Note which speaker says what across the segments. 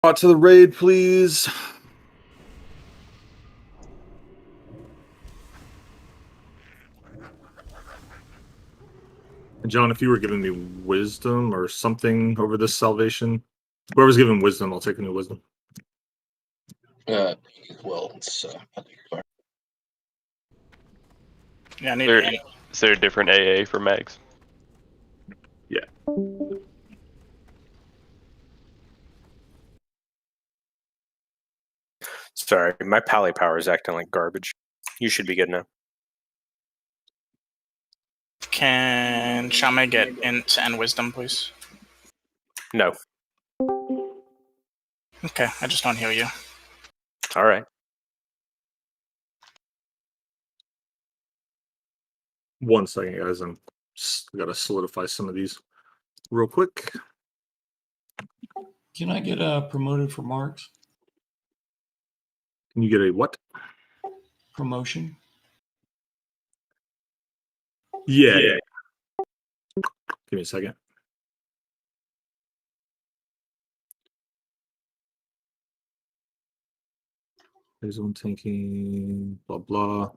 Speaker 1: Brought to the raid, please. John, if you were giving me wisdom or something over this salvation, whoever's giving wisdom, I'll take a new wisdom.
Speaker 2: Well, it's
Speaker 3: yeah, I need to.
Speaker 4: Is there a different AA for mags?
Speaker 1: Yeah.
Speaker 5: Sorry, my pally power is acting like garbage. You should be good now.
Speaker 3: Can Shame get int and wisdom, please?
Speaker 5: No.
Speaker 3: Okay, I just don't heal you.
Speaker 5: All right.
Speaker 1: One second, guys. I'm gotta solidify some of these real quick.
Speaker 6: Can I get promoted for marks?
Speaker 1: Can you get a what?
Speaker 6: Promotion?
Speaker 1: Yeah. Give me a second. There's one tanking, blah, blah.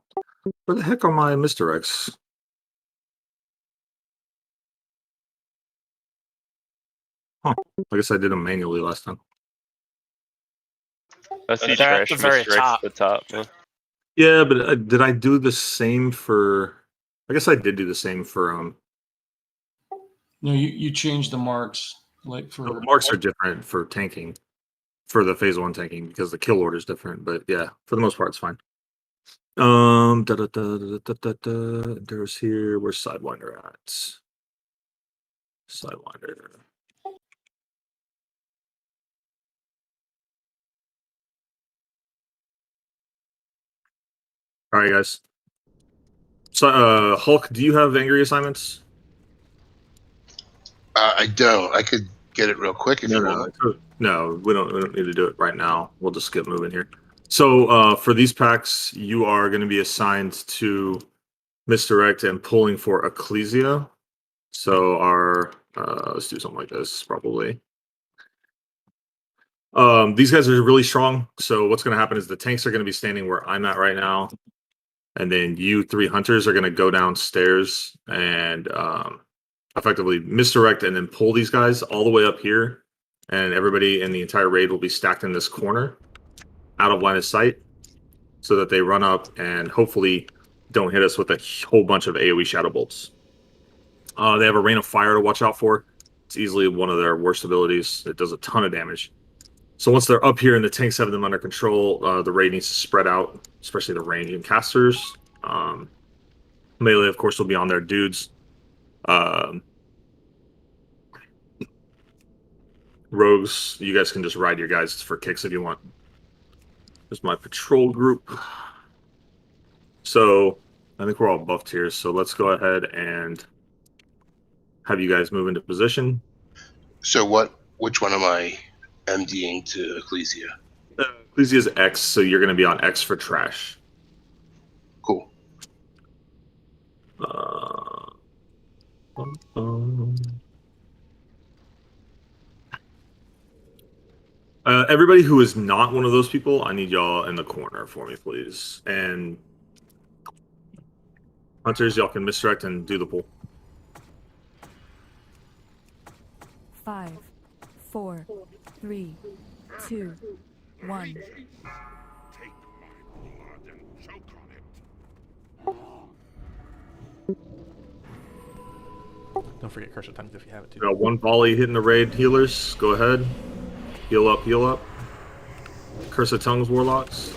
Speaker 1: Where the heck are my misdirects? Huh. I guess I did them manually last time.
Speaker 4: I see
Speaker 3: They're at
Speaker 4: trash
Speaker 3: the very
Speaker 4: misdirects at the top. Yeah.
Speaker 1: Yeah, but did I do the same for... I guess I did do the same for...
Speaker 6: No, you changed the marks. Like for
Speaker 1: The marks are different for tanking. For the phase 1 tanking, because the kill order is different. But yeah, for the most part, it's fine. There's here. Where's Sidewinder at? Sidewinder. All right, guys. So, Hulk, do you have angry assignments?
Speaker 2: I don't. I could get it real quick if you want.
Speaker 1: No, we don't need to do it right now. We'll just get moving here. So, for these packs, you are going to be assigned to misdirect and pulling for Ecclesia. So, let's do something like this, probably. These guys are really strong. So, what's going to happen is the tanks are going to be standing where I'm at right now. And then you 3 hunters are going to go downstairs and effectively misdirect and then pull these guys all the way up here. And everybody in the entire raid will be stacked in this corner out of line of sight so that they run up and hopefully don't hit us with a whole bunch of AoE shadow bolts. They have a rain of fire to watch out for. It's easily one of their worst abilities. It does a ton of damage. So once they're up here and the tanks have them under control, the raid needs to spread out, especially the ranging casters. Melee, of course, will be on their dudes. Rogues, you guys can just ride your guys for kicks if you want. There's my patrol group. So I think we're all buffed here. So let's go ahead and have you guys move into position.
Speaker 2: So which one am I MDing to Ecclesia?
Speaker 1: Ecclesia is X, so you're going to be on X for trash.
Speaker 2: Cool.
Speaker 1: Everybody who is not one of those people, I need y'all in the corner for me, please. And hunters, y'all can misdirect and do the pull.
Speaker 7: 5, 4, 3, 2, 1.
Speaker 8: Don't forget Curse of Tongues if you have it too.
Speaker 1: Got one volley hitting the raid healers. Go ahead. Heal up, heal up. Curse of Tongues, warlocks.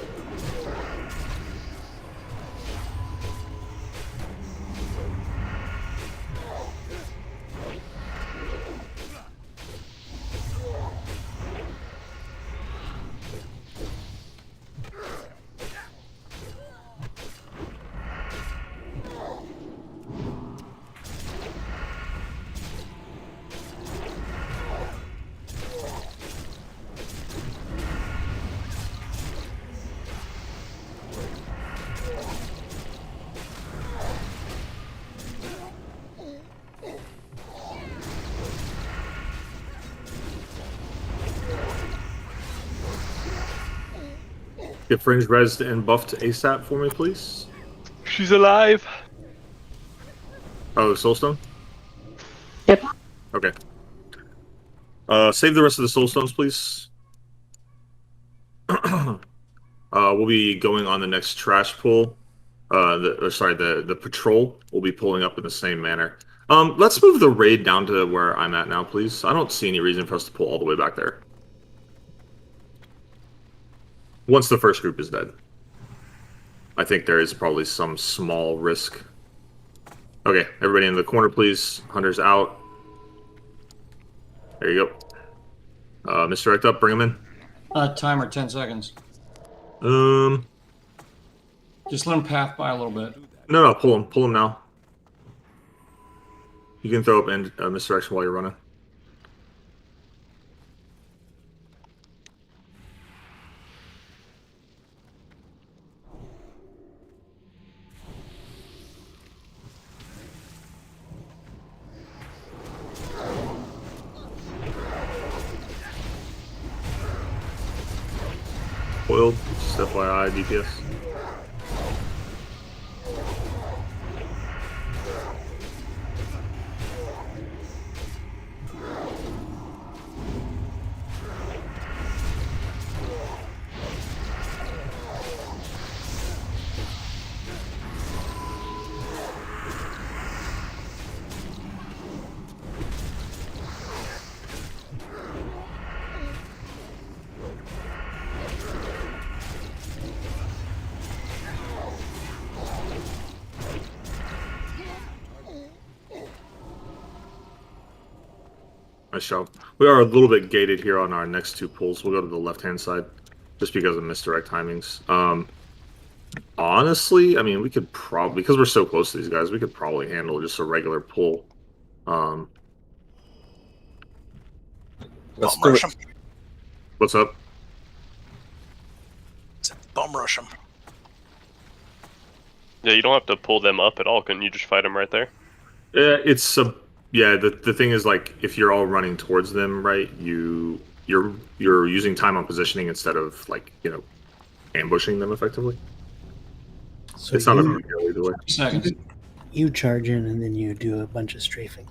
Speaker 1: Get Fringe rezzed and buffed ASAP for me, please.
Speaker 4: She's alive.
Speaker 1: Oh, Soulstone?
Speaker 9: Yep.
Speaker 1: Okay. Save the rest of the Soulstones, please. We'll be going on the next trash pull. The patrol will be pulling up in the same manner. Let's move the raid down to where I'm at now, please. I don't see any reason for us to pull all the way back there. Once the first group is dead. I think there is probably some small risk. Okay, everybody in the corner, please. Hunter's out. There you go. Misdirect up, bring him in.
Speaker 6: Timer 10 seconds. Just let him path by a little bit.
Speaker 1: No, pull him now. You can throw up end misdirection while you're running. Foiled, just FYI, DPS. Nice job. We are a little bit gated here on our next two pulls. We'll go to the left-hand side just because of misdirect timings. Honestly, I mean, we could probably, because we're so close to these guys, we could probably handle just a regular pull.
Speaker 5: Let's
Speaker 3: Bum
Speaker 5: do
Speaker 3: rush
Speaker 5: it.
Speaker 3: him.
Speaker 1: What's up?
Speaker 3: Bum rush him.
Speaker 4: Yeah, you don't have to pull them up at all. Couldn't you just fight them right there?
Speaker 1: Yeah, the thing is, like, if you're all running towards them, right, you're using time on positioning instead of, like, ambushing them effectively.
Speaker 10: So
Speaker 1: It's not a
Speaker 10: you,
Speaker 1: big deal either way.
Speaker 6: Seconds.
Speaker 10: you charge in and then you do a bunch of strafing.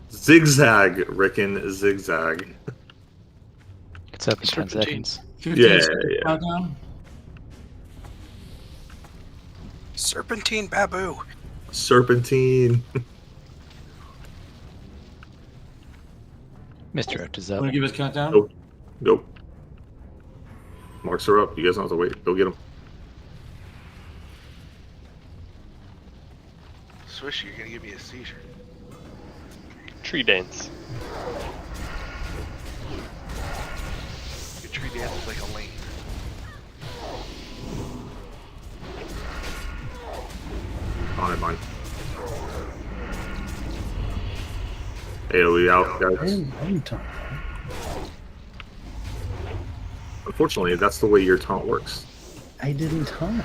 Speaker 1: Zigzag, Rickon, zigzag.
Speaker 11: It's up in 10
Speaker 3: Serpentine.
Speaker 11: seconds.
Speaker 6: 15
Speaker 1: Yeah,
Speaker 6: seconds
Speaker 1: yeah.
Speaker 6: countdown.
Speaker 3: Serpentine Babu.
Speaker 1: Serpentine.
Speaker 11: Mr. Oak is up.
Speaker 6: Want to give us countdown?
Speaker 1: Nope. Nope. Marks are up. You guys don't have to wait. Go get them.
Speaker 12: Swish, you're gonna give me a seizure.
Speaker 4: Tree dance.
Speaker 12: Your tree dance is like a lane.
Speaker 1: On it, mine. AoE out,
Speaker 10: I
Speaker 1: guys.
Speaker 10: didn't taunt.
Speaker 1: Unfortunately, that's the way your taunt works.
Speaker 10: I didn't taunt.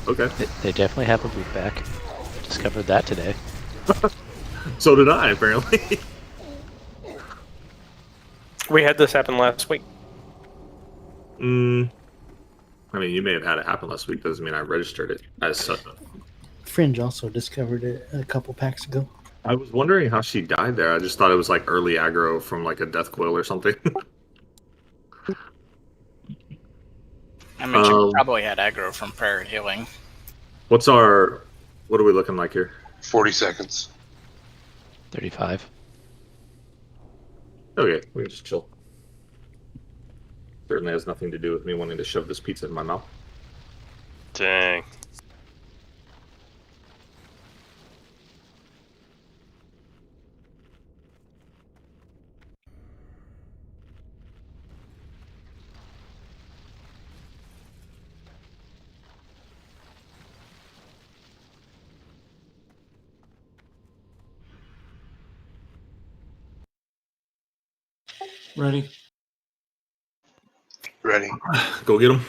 Speaker 1: Okay.
Speaker 11: They definitely have a boot back. Discovered that today.
Speaker 1: So did I, apparently.
Speaker 5: We had this happen last week.
Speaker 1: I mean, you may have had it happen last week. Doesn't mean I registered it as such.
Speaker 10: Fringe also discovered it a couple packs ago.
Speaker 1: I was wondering how she died there. I just thought it was like early aggro from like a death coil or something.
Speaker 3: I mean, she probably had aggro from prayer healing.
Speaker 1: What are we looking like here?
Speaker 2: 40 seconds.
Speaker 11: 35.
Speaker 1: Okay, we can just chill. Certainly has nothing to do with me wanting to shove this pizza in my mouth.
Speaker 4: Dang.
Speaker 6: Ready?
Speaker 2: Ready.
Speaker 1: Go get him.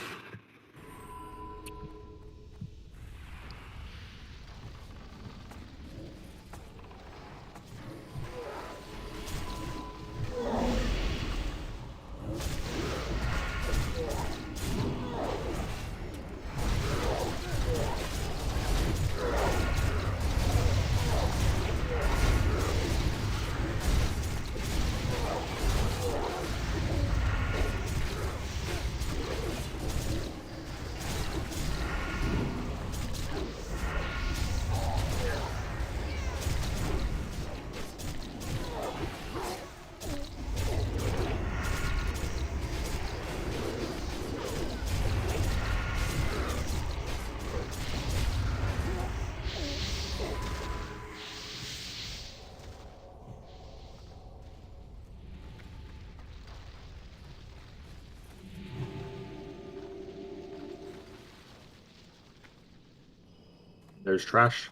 Speaker 1: There's trash.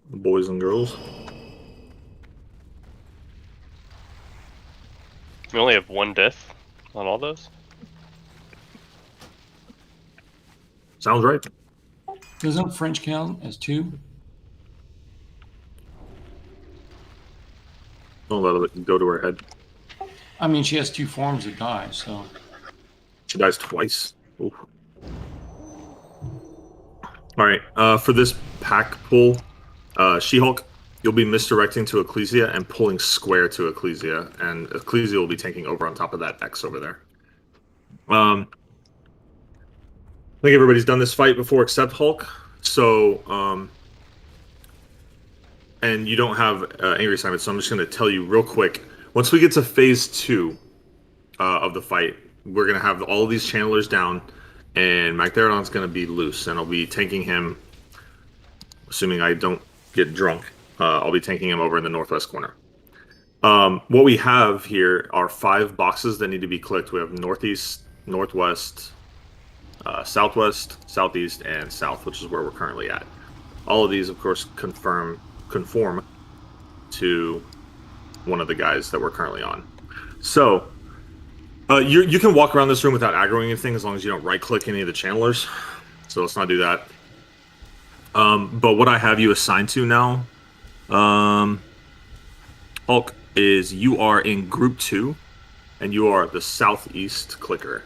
Speaker 1: Boys and girls.
Speaker 4: We only have 1 death on all those.
Speaker 1: Sounds right.
Speaker 6: Doesn't French count as 2?
Speaker 1: Don't let it go to her head.
Speaker 6: I mean, she has 2 forms that die, so.
Speaker 1: She dies twice. Oof. All right. For this pack pull, She-Hulk, you'll be misdirecting to Ecclesia and pulling square to Ecclesia, and Ecclesia will be taking over on top of that X over there. I think everybody's done this fight before except Hulk. So, and you don't have Angry Assignment, so I'm just going to tell you real quick. Once we get to phase 2 of the fight, we're going to have all of these channelers down, and Magtheridon's going to be loose, and I'll be tanking him, assuming I don't get drunk. I'll be tanking him over in the northwest corner. What we have here are 5 boxes that need to be clicked. We have northeast, northwest, southwest, southeast, and south, which is where we're currently at. All of these, of course, conform to one of the guys that we're currently on. So you can walk around this room without aggroing anything as long as you don't right-click any of the channelers. So let's not do that. But what I have you assigned to now, Hulk, is you are in Group 2, and you are the southeast clicker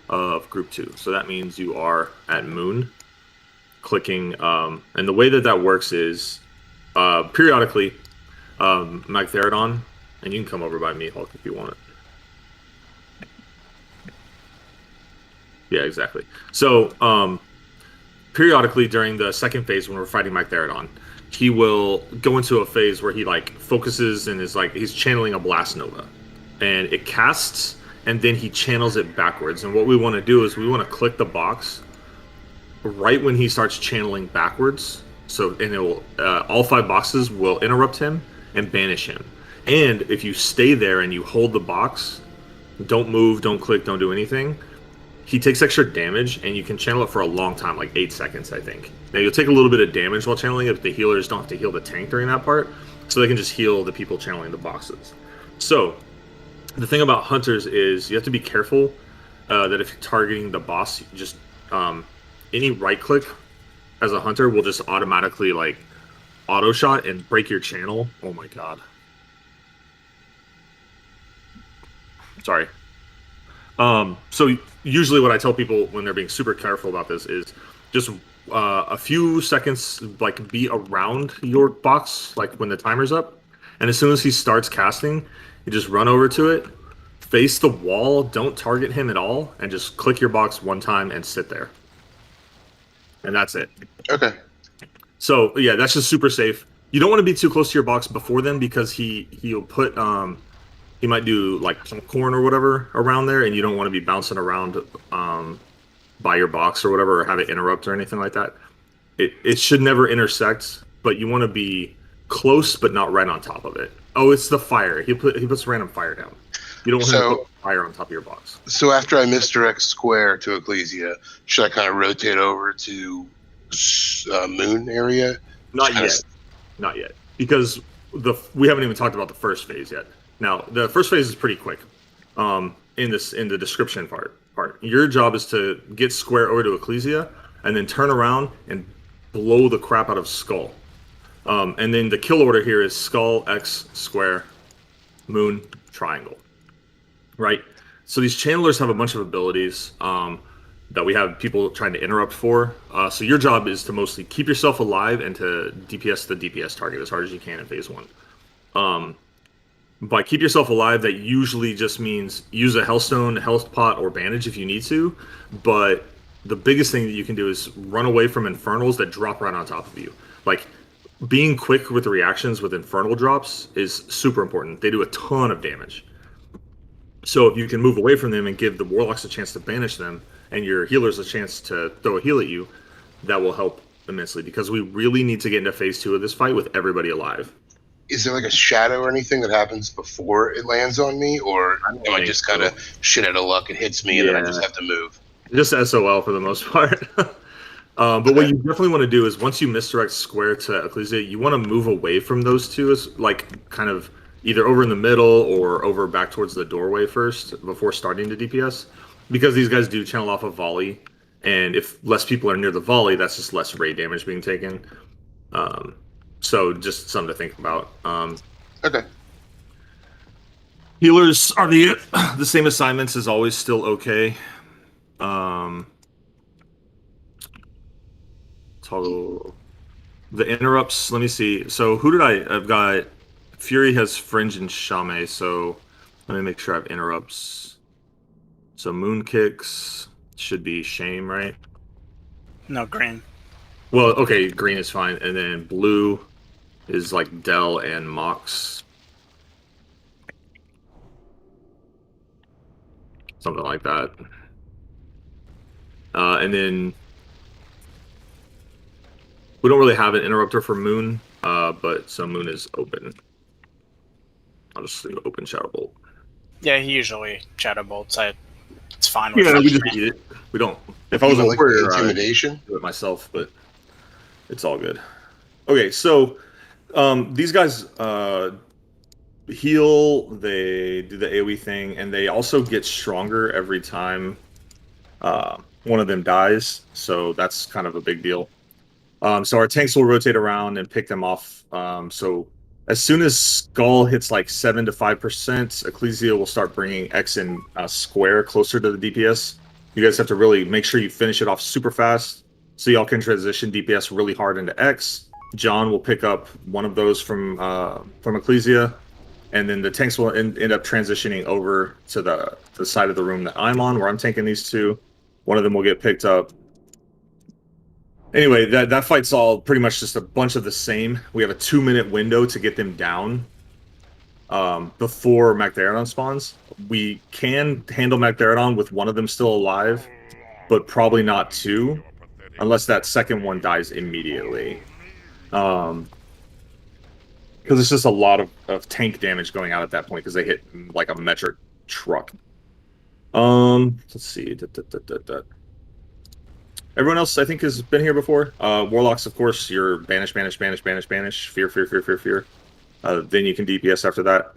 Speaker 1: of Group 2. So that means you are at Moon, clicking, and the way that that works is periodically Magtheridon, and you can come over by me, Hulk, if you want it. Yeah, exactly. So periodically during the second phase when we're fighting Magtheridon, he will go into a phase where he like focuses and is like he's channeling a blast nova, and it casts and then he channels it backwards. And what we want to do is we want to click the box right when he starts channeling backwards. So and it will all 5 boxes will interrupt him and banish him. And if you stay there and you hold the box, don't move, don't click, don't do anything, he takes extra damage, and you can channel it for a long time, like 8 seconds, I think. Now, you'll take a little bit of damage while channeling it, but the healers don't have to heal the tank during that part, so they can just heal the people channeling the boxes. So, the thing about hunters is you have to be careful that if you're targeting the boss, just any right-click as a hunter will just automatically, like, auto-shot and break your channel. Oh my god. Sorry. So usually what I tell people when they're being super careful about this is just a few seconds, like be around your box, like when the timer's up. And as soon as he starts casting, you just run over to it, face the wall, don't target him at all, and just click your box 1 time and sit there. And that's it.
Speaker 2: Okay.
Speaker 1: So yeah, that's just super safe. You don't want to be too close to your box before then because he'll put he might do like popcorn or whatever around there, and you don't want to be bouncing around by your box or whatever, or have it interrupt or anything like that. It should never intersect, but you want to be close but not right on top of it. Oh, it's the fire. He puts random fire down. You don't want to put fire on top of your box.
Speaker 2: So after I misdirect square to Ecclesia, should I kind of rotate over to Moon area?
Speaker 1: Not yet. Not yet. Because we haven't even talked about the first phase yet. Now, the first phase is pretty quick. In the description part. Your job is to get square over to Ecclesia and then turn around and blow the crap out of Skull. And then the kill order here is Skull, X, Square, Moon, Triangle. Right? So these channelers have a bunch of abilities that we have people trying to interrupt for. So your job is to mostly keep yourself alive and to DPS the DPS target as hard as you can in phase 1. By keep yourself alive, that usually just means use a Hellstone, Health Pot, or Bandage if you need to. But the biggest thing that you can do is run away from Infernals that drop right on top of you. Like, being quick with the reactions with Infernal drops is super important. They do a ton of damage. So if you can move away from them and give the Warlocks a chance to banish them, and your healers a chance to throw a heal at you, that will help immensely. Because we really need to get into phase 2 of this fight with everybody alive.
Speaker 2: Is there like a shadow or anything that happens before it lands on me, or am I just kind of shit out of luck? It hits me and then I just have to move.
Speaker 1: Just SOL for the most part. But what you definitely want to do is once you misdirect square to Ecclesia, you want to move away from those two, as like kind of either over in the middle or over back towards the doorway first before starting to DPS, because these guys do channel off a volley, and if less people are near the volley, that's just less raid damage being taken. So just something to think about.
Speaker 2: Okay.
Speaker 1: Healers are the same assignments as always, still okay. Toggle the interrupts. Let me see. So who did I've got Fury has Fringe and Shame, so let me make sure I have interrupts. So Moon Kicks should be Shame, right?
Speaker 3: No, green.
Speaker 1: Well, okay, green is fine, and then blue is like Dell and Mox. Something like that. And then we don't really have an interrupter for Moon, but so Moon is open. I'll just leave open Shadow Bolt.
Speaker 3: Yeah, he usually shadow bolts. It's fine with
Speaker 1: Yeah, we just
Speaker 3: me.
Speaker 1: eat it. We don't. If I was a
Speaker 2: like
Speaker 1: warrior,
Speaker 2: intimidation,
Speaker 1: I'd do it myself, but it's all good. Okay, so these guys heal. They do the AoE thing, and they also get stronger every time one of them dies. So that's kind of a big deal. So our tanks will rotate around and pick them off. So as soon as Skull hits like 7 to 5%, Ecclesia will start bringing X and Square closer to the DPS. You guys have to really make sure you finish it off super fast, so y'all can transition DPS really hard into X. John will pick up one of those from Ecclesia, and then the tanks will end up transitioning over to the side of the room that I'm on, where I'm tanking these two. One of them will get picked up. Anyway, that fight's all pretty much just a bunch of the same. We have a 2-minute window to get them down before Magtheridon spawns. We can handle Magtheridon with one of them still alive, but probably not two, unless that second one dies immediately. Because it's just a lot of tank damage going out at that point, because they hit like a metric truck. Let's see. Everyone else, I think, has been here before. Warlocks, of course, you're banish, banish, banish, banish, banish, fear, fear, fear, fear, fear. Then you can DPS after that.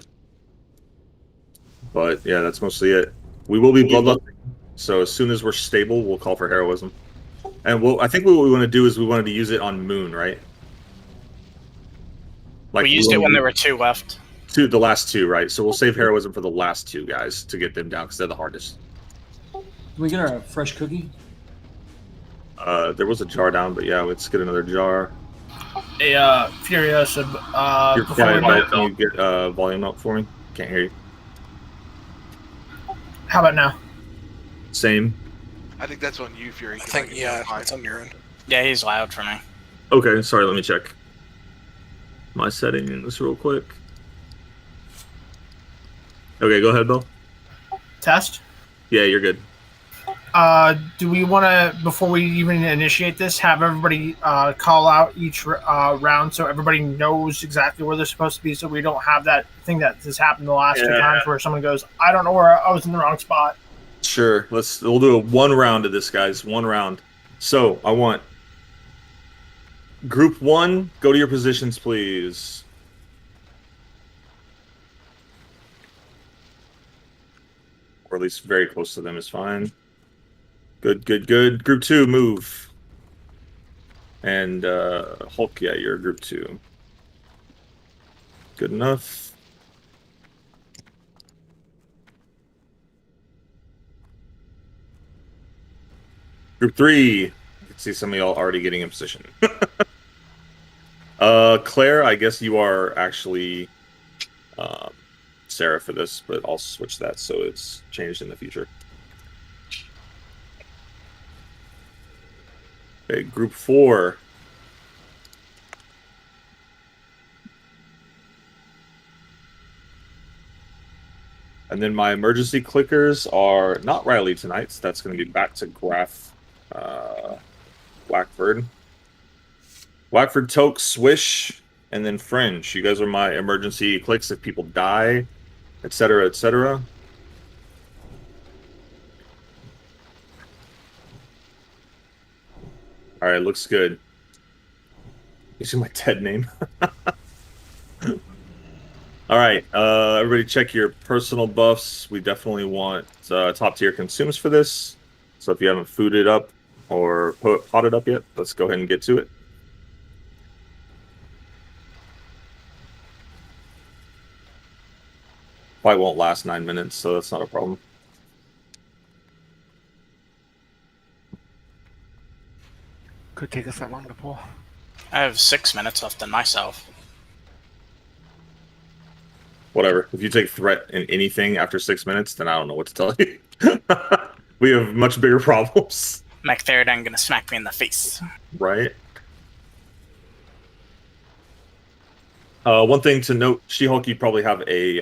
Speaker 1: But yeah, that's mostly it. We will be bloodlusting, so as soon as we're stable, we'll call for heroism. And I think what we want to do is we wanted to use it on Moon, right?
Speaker 3: Like we used it when there were 2 left.
Speaker 1: The last 2, right? So we'll save heroism for the last 2 guys to get them down, because they're the hardest.
Speaker 6: Can we get our fresh cookie?
Speaker 1: There was a jar down, but yeah, let's get another jar.
Speaker 9: Hey, Furiosa,
Speaker 1: You're quiet, but can you get volume up for me? Can't hear you.
Speaker 9: how about now?
Speaker 1: Same.
Speaker 12: I think that's on you, Fury.
Speaker 5: I think, yeah, it's on your end.
Speaker 3: Yeah, he's loud for me.
Speaker 1: Okay, sorry, let me check my settings real quick. Okay, go ahead, Bill.
Speaker 9: Test?
Speaker 1: Yeah, you're good.
Speaker 9: Do we want to, before we even initiate this, have everybody call out each round so everybody knows exactly where they're supposed to be, so we don't have that thing that has happened the last 2 times where someone goes, I don't know where I was in the wrong spot.
Speaker 1: Sure, we'll do a 1 round of this, guys. 1 round. So I want Group 1, go to your positions, please. Or at least very close to them is fine. Good, good, good. Group 2, move. And Hulk, yeah, you're Group 2. Good enough. Group 3. I can see some of y'all already getting in position. Claire, I guess you are actually Sarah for this, but I'll switch that so it's changed in the future. Okay, Group 4. And then my emergency clickers are not Riley tonight, so that's going to be back to Graf Wackford. Wackford, Toke, Swish, and then Fringe. You guys are my emergency clicks if people die, etc., etc. All right, looks good. You see my TED name? All right, everybody check your personal buffs. We definitely want top tier consumes for this. So if you haven't fooded up or potted up yet, let's go ahead and get to it. Fight won't last 9 minutes, so that's not a problem.
Speaker 12: Could take us that long to pull.
Speaker 3: I have 6 minutes left in myself.
Speaker 1: Whatever. If you take threat in anything after 6 minutes, then I don't know what to tell you. We have much bigger problems.
Speaker 3: McTheridan gonna smack me in the face.
Speaker 1: Right? One thing to note, She-Hulk, you probably have a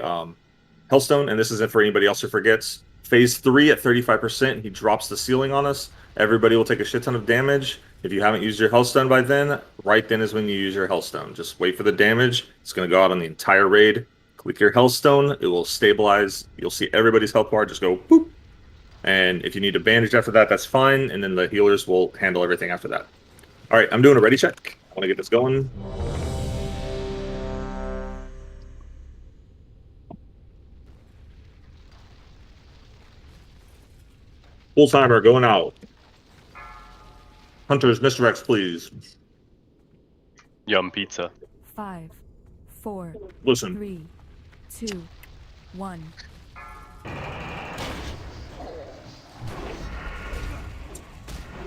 Speaker 1: Hellstone, and this isn't for anybody else who forgets. Phase 3 at 35%, he drops the ceiling on us. Everybody will take a shit ton of damage. If you haven't used your Hellstone by then, right then is when you use your Hellstone. Just wait for the damage. It's going to go out on the entire raid. Click your Hellstone. It will stabilize. You'll see everybody's health bar just go boop. And if you need a bandage after that, that's fine. And then the healers will handle everything after that. All right, I'm doing a ready check. I want to get this going. Full timer going out. Hunters, Mr. X, please.
Speaker 4: Yum pizza.
Speaker 7: 5, 4,
Speaker 1: Listen.
Speaker 7: 3, 2, 1.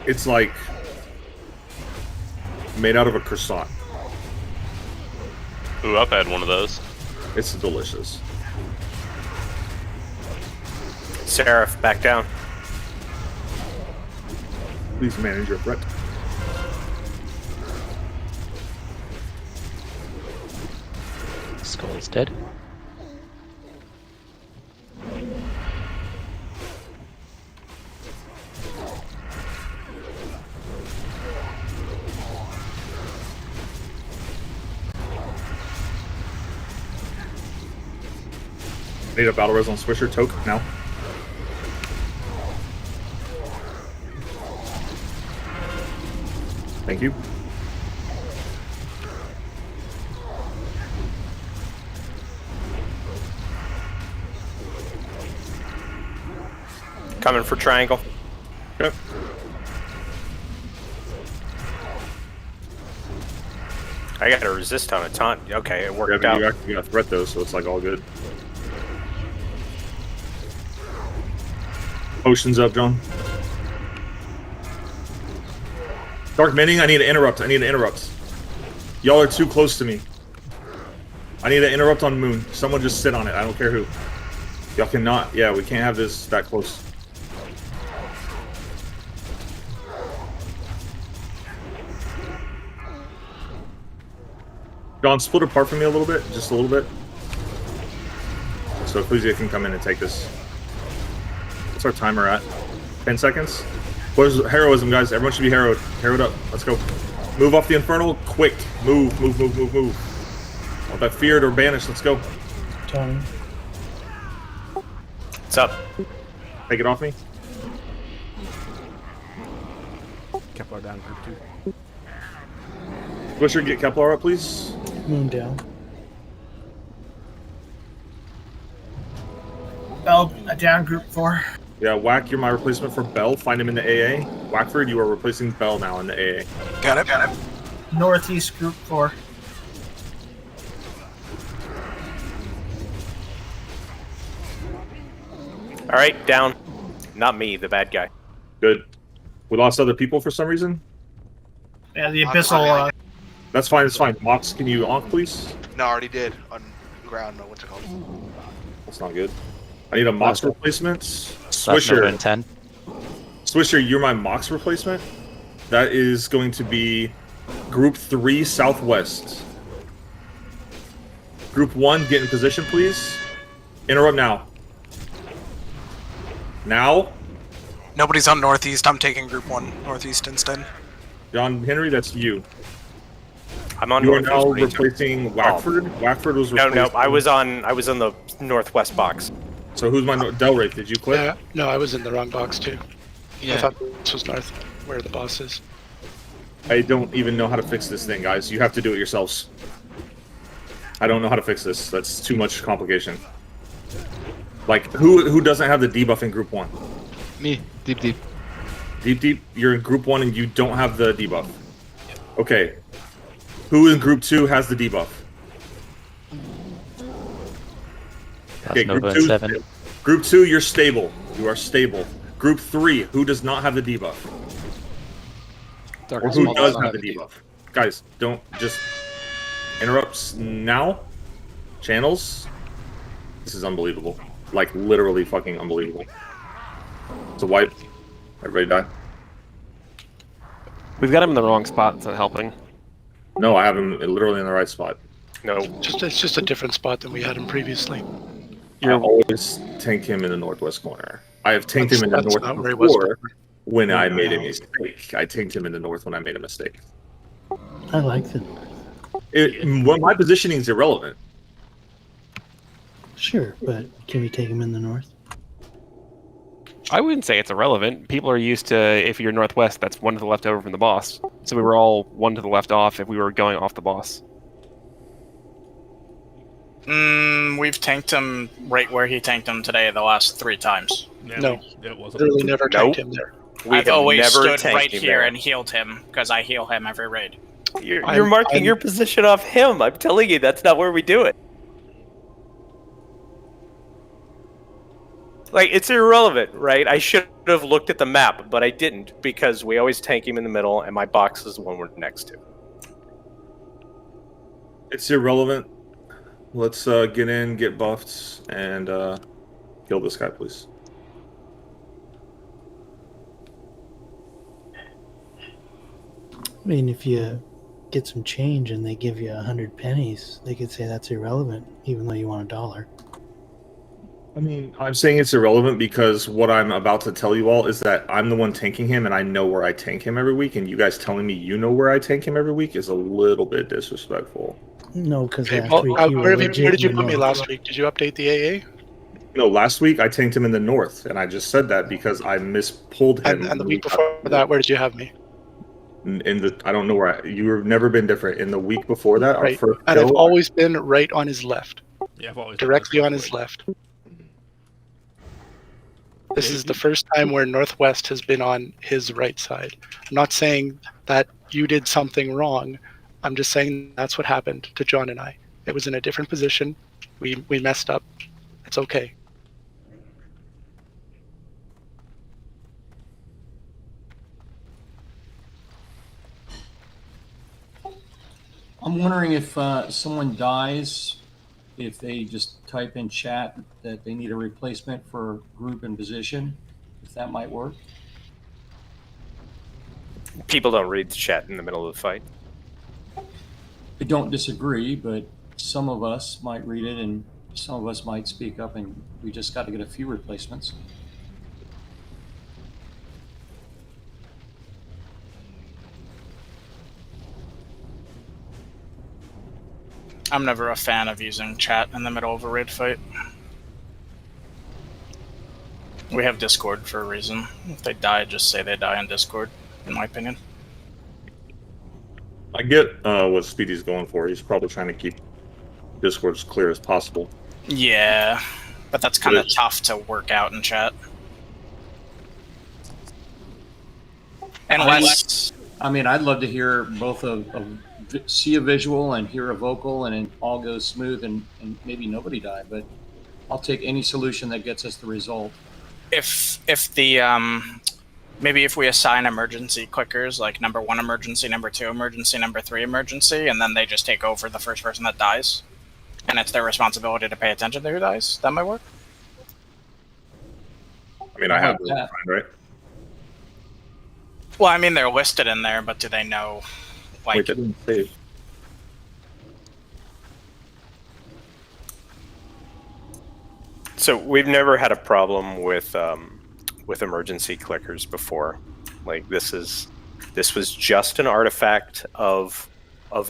Speaker 1: It's like made out of a croissant.
Speaker 4: Ooh, I've had one of those.
Speaker 1: It's delicious.
Speaker 5: Seraph, back down.
Speaker 1: Please manage your threat.
Speaker 11: Skull is dead.
Speaker 1: Need a battle res on Swisher Toke now. Thank you.
Speaker 5: Coming for triangle.
Speaker 1: Okay.
Speaker 5: I got a resist on a taunt. Okay, it worked
Speaker 1: Yeah,
Speaker 5: out.
Speaker 1: you actually got a threat though, so it's like all good. Potions up, John. Dark Mending, I need to interrupt. Y'all are too close to me. I need to interrupt on Moon. Someone just sit on it. I don't care who. Y'all cannot. Yeah, we can't have this that close. John, split apart from me a little bit. Just a little bit. So Ecclesia can come in and take this. What's our timer at? 10 seconds? Where's heroism, guys? Everyone should be harrowed. Harrowed up. Let's go. Move off the Infernal. Quick. Move. Want that feared or banished. Let's go.
Speaker 10: Tony.
Speaker 5: What's up?
Speaker 1: Take it off me.
Speaker 8: Kepler down group 2.
Speaker 1: Swisher, get Kepler up, please.
Speaker 10: Moon down.
Speaker 9: Bell down, group 4.
Speaker 1: Yeah, Whack, you're my replacement for Bell. Find him in the AA. Whackford, you are replacing Bell now in the AA.
Speaker 12: Got it.
Speaker 9: Northeast, group 4.
Speaker 5: All right, down. Not me, the bad guy.
Speaker 1: Good. We lost other people for some reason?
Speaker 9: Yeah, the Abyssal.
Speaker 1: That's fine, it's fine. Mox, can you onk, please?
Speaker 12: No, I already did on ground. What's it called?
Speaker 1: That's not good. I need a Mox replacement.
Speaker 11: Left number in
Speaker 1: Swisher.
Speaker 11: 10.
Speaker 1: Swisher, you're my Mox replacement. That is going to be Group 3 Southwest. Group 1, get in position, please. Interrupt now. Now.
Speaker 13: Nobody's on Northeast. I'm taking Group 1 Northeast instead.
Speaker 1: John Henry, that's you.
Speaker 5: I'm on
Speaker 1: You are
Speaker 5: Northeast.
Speaker 1: now
Speaker 5: What are you doing?
Speaker 1: replacing Whackford. Whackford was
Speaker 5: No,
Speaker 1: replaced.
Speaker 5: I was on the Northwest box.
Speaker 1: So who's my Delwraith? Did you click?
Speaker 14: No, I was in the wrong box too. I
Speaker 13: Yeah.
Speaker 14: thought this was north, where the boss is.
Speaker 1: I don't even know how to fix this thing, guys. You have to do it yourselves. I don't know how to fix this. That's too much complication. Like, who doesn't have the debuff in Group 1?
Speaker 11: Me. Deep.
Speaker 1: Deep, you're in Group 1 and you don't have the debuff. Okay. Who in Group 2 has the debuff? Okay,
Speaker 11: Nova and 7.
Speaker 1: Group 2, you're stable. You are stable. Group 3, who does not have the debuff? Or who does have the debuff? Guys, don't just interrupts now. Channels. This is unbelievable. Like, literally fucking unbelievable. It's a wipe. Everybody die.
Speaker 5: We've got him in the wrong spot. It's not helping.
Speaker 1: No, I have him literally in the right spot.
Speaker 5: No.
Speaker 12: It's just a different spot than we had him previously.
Speaker 1: I always tank him in the northwest corner. I have tanked him in the north
Speaker 12: not where he was
Speaker 1: before when I made a mistake. I tanked him in the north when I made a mistake.
Speaker 10: I like the north.
Speaker 1: Well, my positioning is irrelevant.
Speaker 10: Sure, but can we take him in the north?
Speaker 5: I wouldn't say it's irrelevant. People are used to, if you're northwest, that's one to the left over from the boss. So we were all one to the left off if we were going off the boss.
Speaker 3: We've tanked him right where he tanked him today the last 3 times.
Speaker 12: Yeah, no,
Speaker 8: it wasn't.
Speaker 12: literally never tanked him there.
Speaker 3: I've always
Speaker 5: never
Speaker 3: stood right
Speaker 5: him
Speaker 3: here
Speaker 5: there.
Speaker 3: and healed him, because I heal him every raid.
Speaker 5: You're marking your position off him. I'm telling you, that's not where we do it. Like, it's irrelevant, right? I should have looked at the map, but I didn't, because we always tank him in the middle, and my box is the one we're next to.
Speaker 1: It's irrelevant. Let's get in, get buffed, and kill this guy, please.
Speaker 10: I mean, if you get some change and they give you 100 pennies, they could say that's irrelevant, even though you want $1.
Speaker 1: I mean, I'm saying it's irrelevant because what I'm about to tell you all is that I'm the one tanking him, and I know where I tank him every week, and you guys telling me you know where I tank him every week is a little bit disrespectful.
Speaker 10: No, because
Speaker 12: Okay,
Speaker 10: last week you
Speaker 12: where
Speaker 10: were
Speaker 12: did you put me
Speaker 10: legit
Speaker 12: last week? Did you update the AA?
Speaker 1: No, last week I tanked him in the north, and I just said that because I mispulled him.
Speaker 12: And the week before that, where did you have me?
Speaker 1: In the, I don't know where you've never been different. In the week before that, our
Speaker 12: Right,
Speaker 1: first
Speaker 12: and I've
Speaker 1: kill,
Speaker 12: always been right on his left,
Speaker 8: Yeah, I've always
Speaker 12: directly on his left. This is the first time where Northwest has been on his right side. I'm not saying that you did something wrong. I'm just saying that's what happened to John and I. It was in a different position. We messed up. It's okay.
Speaker 6: I'm wondering if someone dies, if they just type in chat that they need a replacement for group and position, if that might work.
Speaker 5: People don't read the chat in the middle of the fight.
Speaker 6: I don't disagree, but some of us might read it and some of us might speak up, and we just got to get a few replacements.
Speaker 3: I'm never a fan of using chat in the middle of a raid fight. We have Discord for a reason. If they die, just say they die in Discord, in my opinion.
Speaker 1: I get what Speedy's going for. He's probably trying to keep Discord as clear as possible.
Speaker 3: Yeah, but that's kind of tough to work out in chat. Unless...
Speaker 6: I mean, I'd love to hear both see a visual and hear a vocal, and it all goes smooth, and maybe nobody died. But I'll take any solution that gets us the result.
Speaker 3: If the maybe if we assign emergency clickers, like number 1 emergency, number 2 emergency, number 3 emergency, and then they just take over the first person that dies, and it's their responsibility to pay attention to who dies, that might work.
Speaker 1: I mean, I have those in mind, right?
Speaker 3: Well, I mean, they're listed in there, but do they know? Like,
Speaker 1: Wait, that didn't save.
Speaker 5: So we've never had a problem with emergency clickers before. Like this was just an artifact of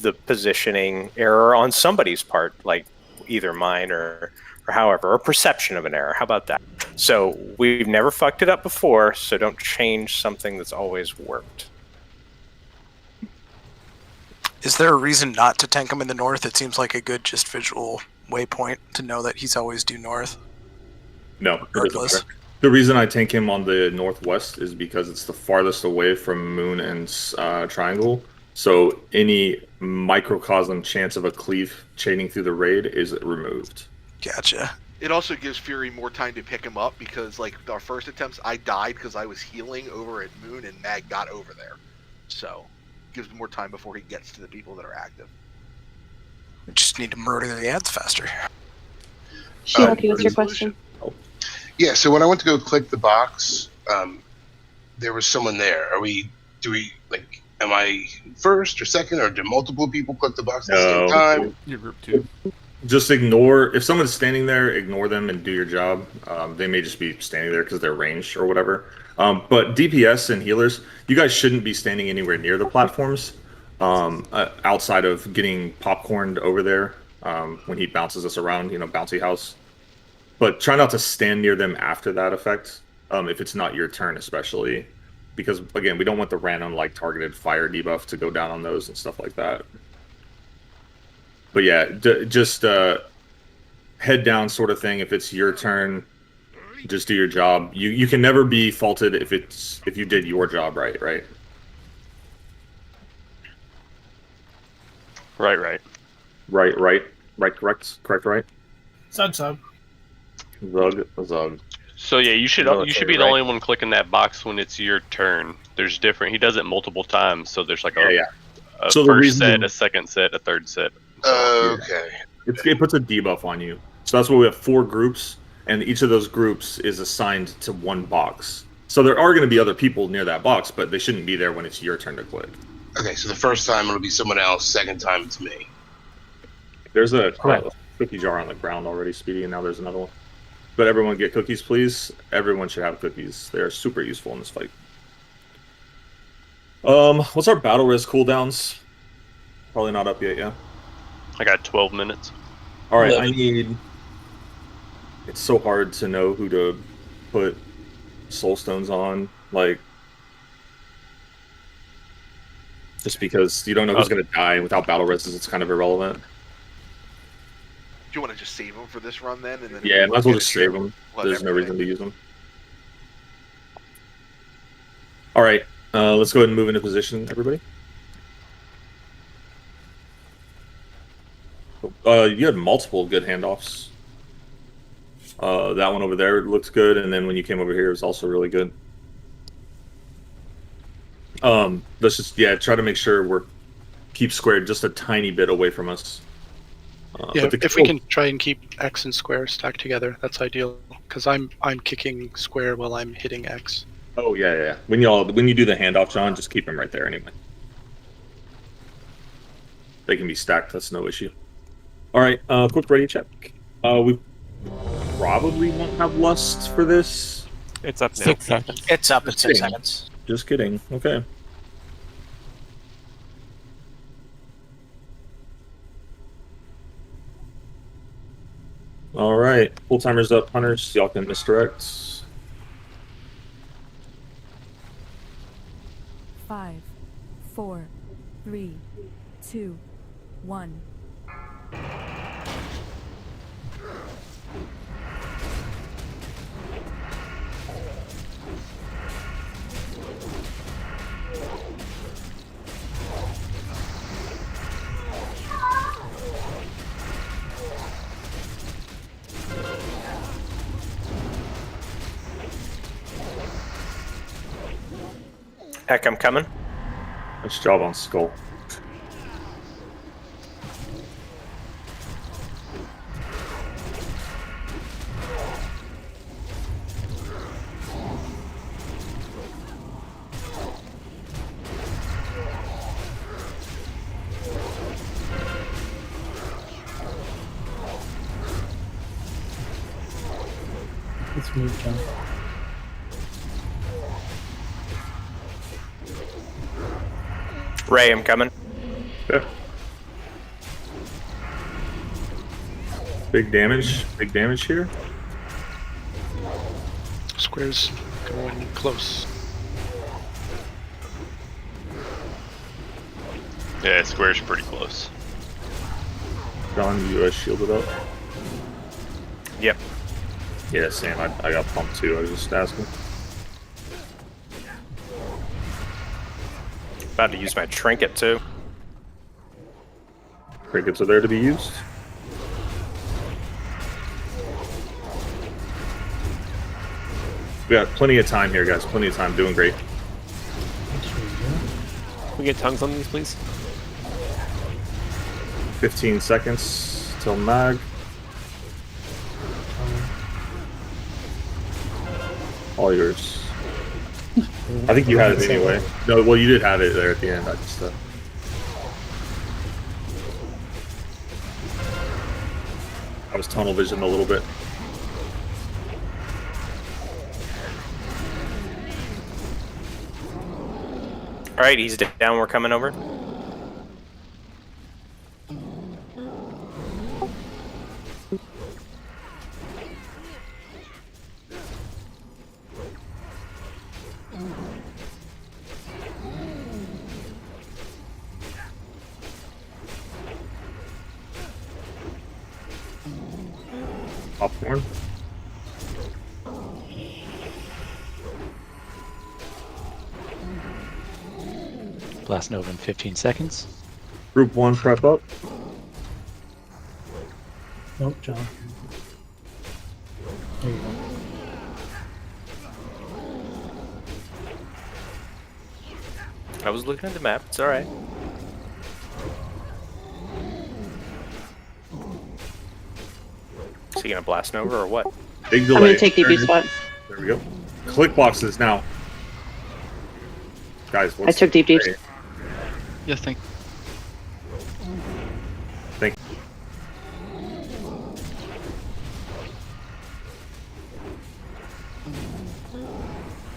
Speaker 5: the positioning error on somebody's part, like either mine or however, or perception of an error. How about that? So we've never fucked it up before, so don't change something that's always worked.
Speaker 13: Is there a reason not to tank him in the north? It seems like a good just visual waypoint to know that he's always due north.
Speaker 1: No, it doesn't
Speaker 13: Regardless.
Speaker 1: matter. The reason I tank him on the northwest is because it's the farthest away from Moon and Triangle. So any microcosm chance of a cleave chaining through the raid is removed.
Speaker 13: Gotcha.
Speaker 14: It also gives Fury more time to pick him up because, like, our first attempts, I died because I was healing over at Moon and Mag got over there. So, gives him more time before he gets to the people that are active.
Speaker 13: We just need to murder the ads faster.
Speaker 2: Shiroki,
Speaker 15: what's your question?
Speaker 2: Yeah, so when I went to go click the box, there was someone there. Am I first or second, or do multiple people click the box at the same time?
Speaker 8: Your group 2.
Speaker 1: Just ignore, if someone's standing there, ignore them and do your job. They may just be standing there because they're ranged or whatever. But DPS and healers, you guys shouldn't be standing anywhere near the platforms outside of getting popcorned over there when he bounces us around, bouncy house. But try not to stand near them after that effect, if it's not your turn especially. Because, again, we don't want the random, targeted fire debuff to go down on those and stuff like that. But yeah, just head down sort of thing. If it's your turn, just do your job. You can never be faulted if you did your job right.
Speaker 4: Right.
Speaker 1: Correct.
Speaker 9: Zug.
Speaker 1: Zug.
Speaker 4: So yeah, you should be the only one clicking that box when it's your turn. There's different. He does it multiple times, so there's like a first set, a second set, a third set.
Speaker 2: Okay.
Speaker 1: It puts a debuff on you. So that's why we have 4 groups, and each of those groups is assigned to one box. So there are going to be other people near that box, but they shouldn't be there when it's your turn to click.
Speaker 2: Okay, so the first time it'll be someone else, second time it's me.
Speaker 1: There's a cookie jar on the ground already, Speedy, and now there's another one. But everyone get cookies, please. Everyone should have cookies. They are super useful in this fight. What's our battle risk cooldowns? Probably not up yet, yeah?
Speaker 4: I got 12 minutes.
Speaker 1: All right, I need... It's so hard to know who to put soul stones on, just because you don't know who's going to die. Without battle rests, it's kind of irrelevant.
Speaker 14: Do you want to just save them for this run then? And then
Speaker 1: Yeah, might as well just save them. There's no reason to use them. All right, let's go ahead and move into position, everybody. You had multiple good handoffs. That one over there looked good, and then when you came over here, it was also really good. Let's just try to make sure we're keep squared just a tiny bit away from us.
Speaker 12: If we can try and keep X and square stacked together, that's ideal. Because I'm kicking square while I'm hitting X.
Speaker 1: Oh yeah. When you do the handoff, John, just keep them right there anyway. They can be stacked. That's no issue. All right, quick ready check. We probably won't have lust for this.
Speaker 8: It's up now.
Speaker 3: 6 seconds. It's up in 6 seconds.
Speaker 1: Just kidding. Okay. All right, full timer's up, hunters. Y'all can misdirect.
Speaker 7: 5, 4, 3, 2, 1.
Speaker 5: Heck, I'm coming.
Speaker 1: Nice job on Skull.
Speaker 10: Let's move, John.
Speaker 5: Ray, I'm coming.
Speaker 1: Yeah. Big damage here.
Speaker 12: Square's going close.
Speaker 4: Yeah, square's pretty close.
Speaker 1: John, you shielded up?
Speaker 5: Yep.
Speaker 1: Yeah, same. I got pumped too. I was just asking.
Speaker 5: About to use my trinket too.
Speaker 1: Trinkets are there to be used. We got plenty of time here, guys. Plenty of time. Doing great.
Speaker 8: Can we get tongues on these, please?
Speaker 1: 15 seconds till mag. All yours. I think you had it anyway. No, well, you did have it there at the end. I just. I was tunnel visioned a little bit.
Speaker 5: All right, he's down. We're coming over.
Speaker 1: Popcorn.
Speaker 11: Blast Nova in 15 seconds.
Speaker 1: Group 1, prep up.
Speaker 10: Nope, John. There you go.
Speaker 5: I was looking at the map. It's all right. Is he gonna blast Nova or what?
Speaker 1: Big delay.
Speaker 15: I'm gonna take DB spot.
Speaker 1: There we go. Click boxes now. Guys,
Speaker 15: I took deep deeps.
Speaker 16: Yes, thank
Speaker 1: Thank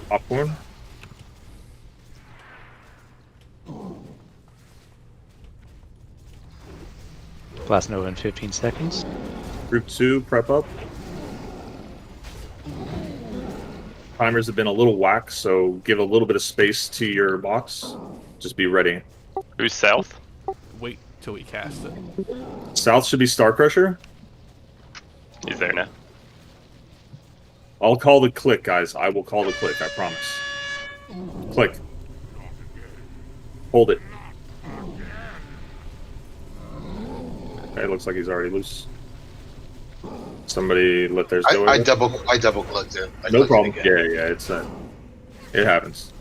Speaker 1: Popcorn.
Speaker 11: Blast Nova in 15 seconds.
Speaker 1: Group 2, prep up. Timers have been a little whack, so give a little bit of space to your box. Just be ready.
Speaker 4: Who's south?
Speaker 8: Wait till we cast it.
Speaker 1: South should be Star Crusher.
Speaker 4: He's there now.
Speaker 1: I'll call the click, guys. I will call the click, I promise. Click. Hold it. Okay, looks like he's already loose. Somebody let theirs go.
Speaker 2: I double clicked it.
Speaker 1: No problem. Yeah, it's it happens.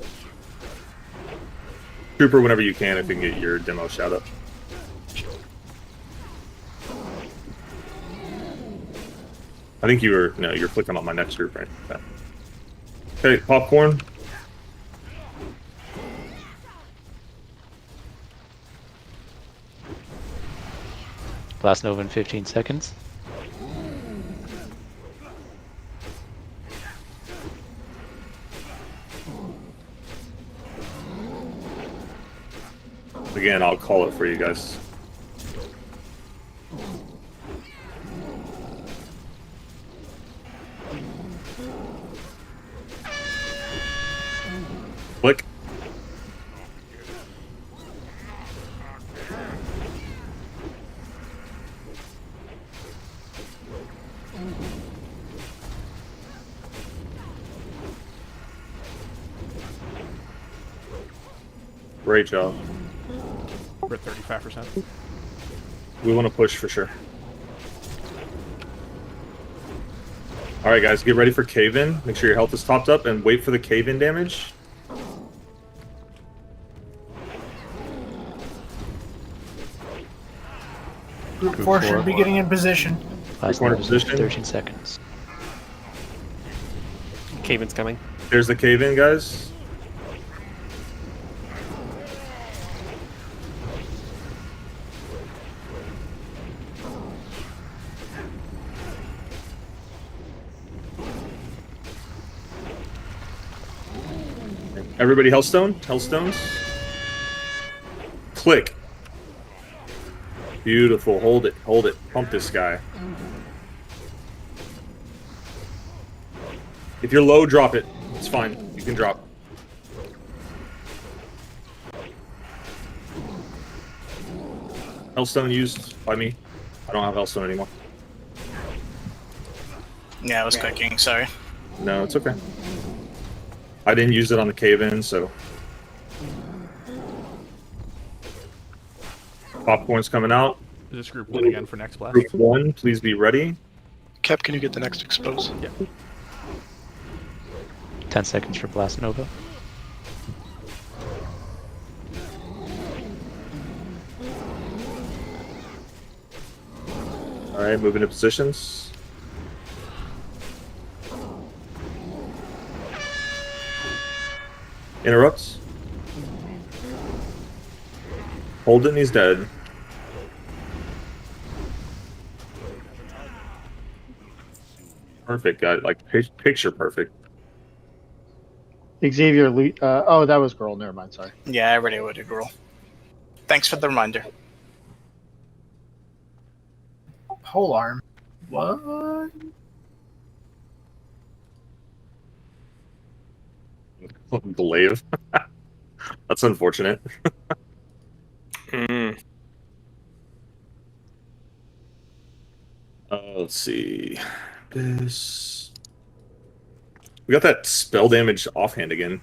Speaker 1: Trooper, whenever you can, if you can get your demo shout up. I think you're clicking on my next group, right? Okay, popcorn.
Speaker 11: Blast Nova in 15 seconds.
Speaker 1: Again, I'll call it for you guys. Click. Great job.
Speaker 8: We're at 35%.
Speaker 1: We want to push for sure. All right, guys, get ready for cave-in. Make sure your health is topped up and wait for the cave-in damage.
Speaker 9: Group 4 should be getting in position.
Speaker 11: Blast
Speaker 1: Corner
Speaker 11: Nova's in
Speaker 1: position.
Speaker 11: 13 seconds.
Speaker 8: Cave-in's coming.
Speaker 1: There's the cave-in, guys. Everybody Hellstone? Hellstones? Click. Beautiful. Hold it. Hold it. Pump this guy. If you're low, drop it. It's fine. You can drop. Hellstone used by me. I don't have Hellstone anymore.
Speaker 3: Yeah, I was cooking. Sorry.
Speaker 1: No, it's okay. I didn't use it on the cave-in, so. Popcorn's coming out.
Speaker 8: Is this group 1 again for next blast?
Speaker 1: Group 1, please be ready.
Speaker 12: Kep, can you get the next expose?
Speaker 8: Yeah.
Speaker 11: 10 seconds for blast nova.
Speaker 1: All right, moving to positions. Interrupts. Holden, he's dead. Perfect, guy. Like picture perfect.
Speaker 15: Xavier, oh, that was girl. Never mind. Sorry.
Speaker 3: Yeah, I already would agree. Thanks for the reminder.
Speaker 9: Pole arm. What?
Speaker 1: Glaive. That's unfortunate. Let's see. We got that spell damage offhand again.